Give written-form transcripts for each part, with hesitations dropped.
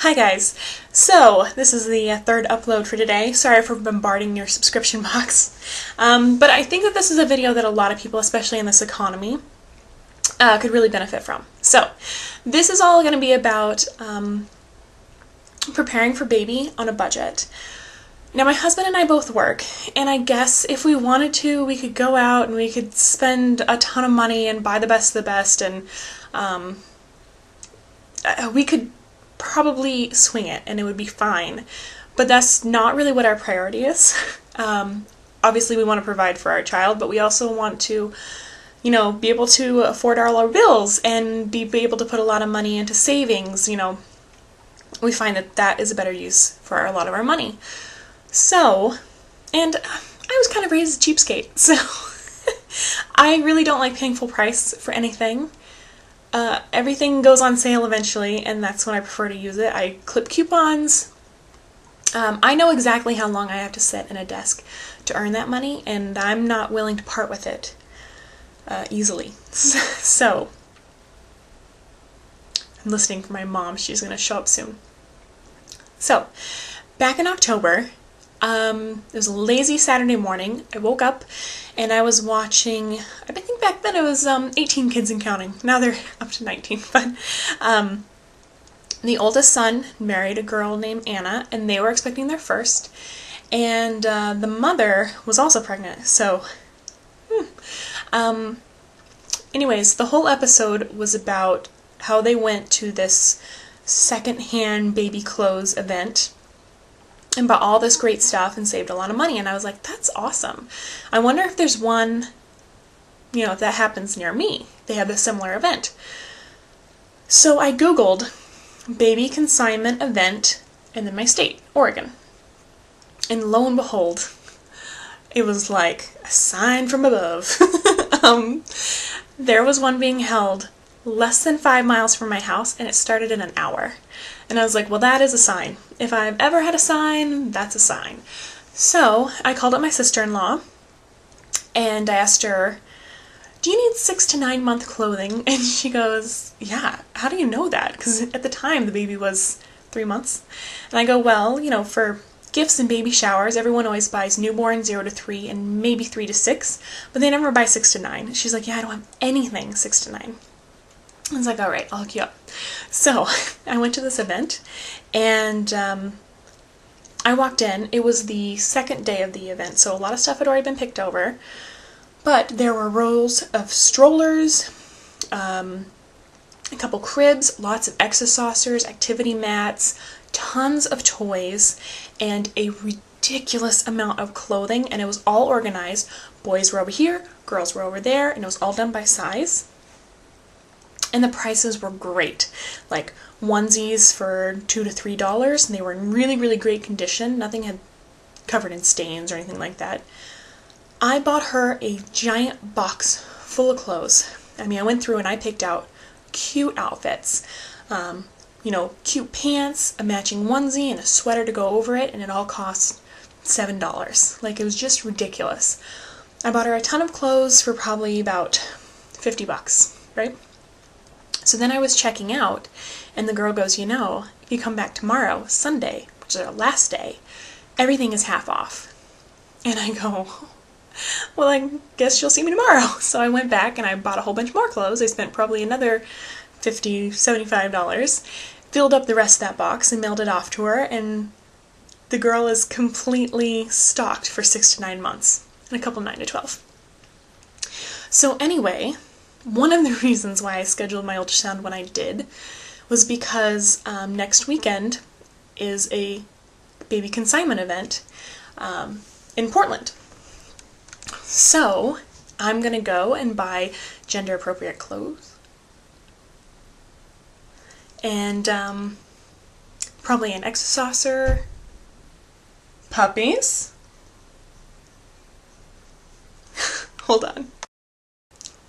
Hi guys! So, this is the third upload for today. Sorry for bombarding your subscription box. But I think that this is a video that a lot of people, especially in this economy, could really benefit from. So, this is all going to be about preparing for baby on a budget. Now, my husband and I both work, and I guess if we wanted to, we could go out and we could spend a ton of money and buy the best of the best, and we could probably swing it and it would be fine. But that's not really what our priority is. Obviously we want to provide for our child, but we also want to, be able to afford all our bills and be able to put a lot of money into savings. We find that that is a better use for a lot of our money. So, and I was kind of raised a cheapskate, so I really don't like paying full price for anything. Everything goes on sale eventually, and that's when I prefer to use it. I clip coupons. I know exactly how long I have to sit in a desk to earn that money, and I'm not willing to part with it easily. So, I'm listening for my mom. She's going to show up soon. So, back in October, it was a lazy Saturday morning. I woke up and I was watching, I think back then it was 18 Kids and Counting. Now they're up to 19, but the oldest son married a girl named Anna, and they were expecting their first, and the mother was also pregnant, so anyways, the whole episode was about how they went to this second-hand baby clothes event and bought all this great stuff and saved a lot of money. And I was like, that's awesome. I wonder if there's one, if that happens near me. They have a similar event. So I Googled baby consignment event and then my state, Oregon. And lo and behold, it was like a sign from above. There was one being held less than 5 miles from my house, and it started in an hour. And I was like, well, that is a sign. If I've ever had a sign, that's a sign. So I called up my sister-in-law and I asked her, do you need 6 to 9 month clothing? And she goes, yeah, how do you know that? Because at the time the baby was 3 months. And I go, well, for gifts and baby showers, everyone always buys newborn 0 to 3 and maybe 3 to 6, but they never buy 6 to 9. She's like, yeah, I don't have anything 6 to 9. I was like, all right, I'll hook you up. So I went to this event, and I walked in. It was the second day of the event, so a lot of stuff had already been picked over, but there were rows of strollers, a couple cribs, lots of exercisers, activity mats, tons of toys, and a ridiculous amount of clothing, and it was all organized. Boys were over here, girls were over there, and it was all done by size. And the prices were great, like onesies for $2 to $3, and they were in really, really great condition. Nothing had covered in stains or anything like that. I bought her a giant box full of clothes. I mean, I went through and I picked out cute outfits. Cute pants, a matching onesie, and a sweater to go over it, and it all cost $7. Like, it was just ridiculous. I bought her a ton of clothes for probably about $50, right? So then I was checking out, and the girl goes, if you come back tomorrow, Sunday, which is our last day, everything is half off. And I go, well, I guess you'll see me tomorrow. So I went back and I bought a whole bunch more clothes. I spent probably another $50, $75, filled up the rest of that box and mailed it off to her, and the girl is completely stocked for 6 to 9 months, and a couple 9 to 12. So anyway, one of the reasons why I scheduled my ultrasound when I did was because next weekend is a baby consignment event in Portland. So I'm going to go and buy gender-appropriate clothes and probably an exerciser, puppies. Hold on.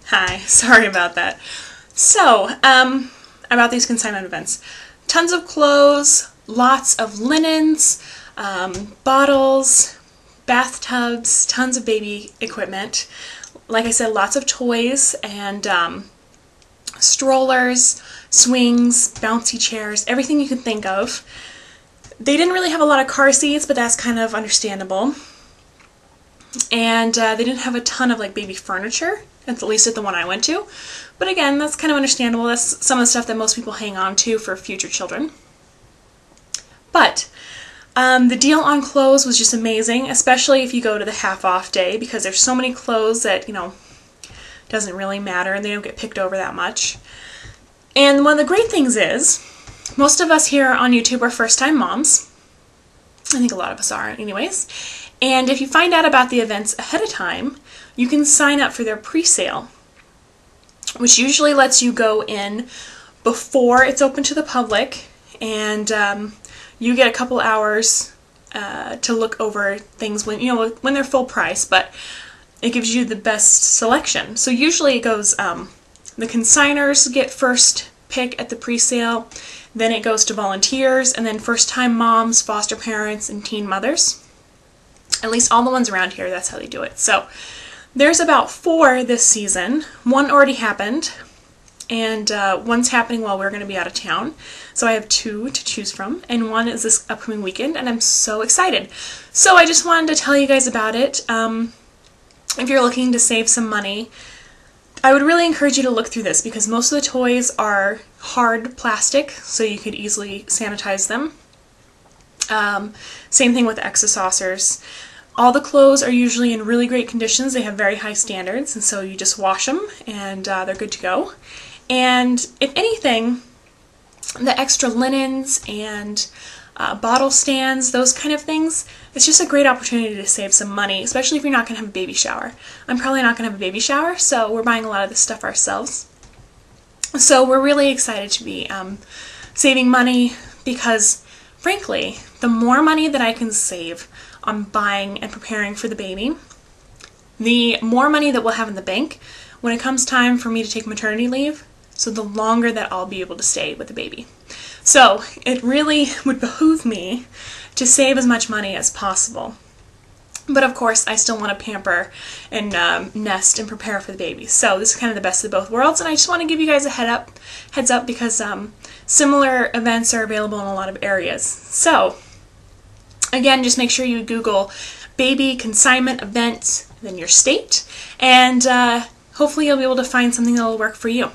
Hi, sorry about that. So, about these consignment events. Tons of clothes, lots of linens, bottles, bathtubs, tons of baby equipment. Like I said, lots of toys and strollers, swings, bouncy chairs, everything you can think of. They didn't really have a lot of car seats, but that's kind of understandable. And they didn't have a ton of like baby furniture, at least at the one I went to. But again, that's kind of understandable. That's some of the stuff that most people hang on to for future children. But the deal on clothes was just amazing, especially if you go to the half-off day, because there's so many clothes that, you know, doesn't really matter and they don't get picked over that much. And one of the great things is, most of us here on YouTube are first-time moms. I think a lot of us are anyways. And if you find out about the events ahead of time, you can sign up for their pre-sale, which usually lets you go in before it's open to the public, and you get a couple hours to look over things when, you know, when they're full price, but it gives you the best selection. So usually it goes, the consigners get first pick at the pre-sale, then it goes to volunteers, and then first-time moms, foster parents, and teen mothers. At least all the ones around here, that's how they do it. So there's about 4 this season. One already happened, and one's happening while we're going to be out of town. So I have 2 to choose from, and one is this upcoming weekend, and I'm so excited. So I just wanted to tell you guys about it. If you're looking to save some money, I would really encourage you to look through this, because most of the toys are hard plastic, so you could easily sanitize them. Same thing with exo-saucers. All the clothes are usually in really great conditions. They have very high standards, and so you just wash them and they're good to go. And if anything, the extra linens and bottle stands, those kind of things, it's just a great opportunity to save some money, especially if you're not going to have a baby shower. I'm probably not going to have a baby shower, so we're buying a lot of this stuff ourselves. So we're really excited to be saving money, because frankly, the more money that I can save on buying and preparing for the baby, the more money that we'll have in the bank when it comes time for me to take maternity leave, so the longer that I'll be able to stay with the baby. So it really would behoove me to save as much money as possible. But of course, I still want to pamper and nest and prepare for the baby. So this is kind of the best of both worlds, and I just want to give you guys a heads up because similar events are available in a lot of areas. So again, just make sure you Google baby consignment events, then your state, and hopefully you'll be able to find something that will work for you.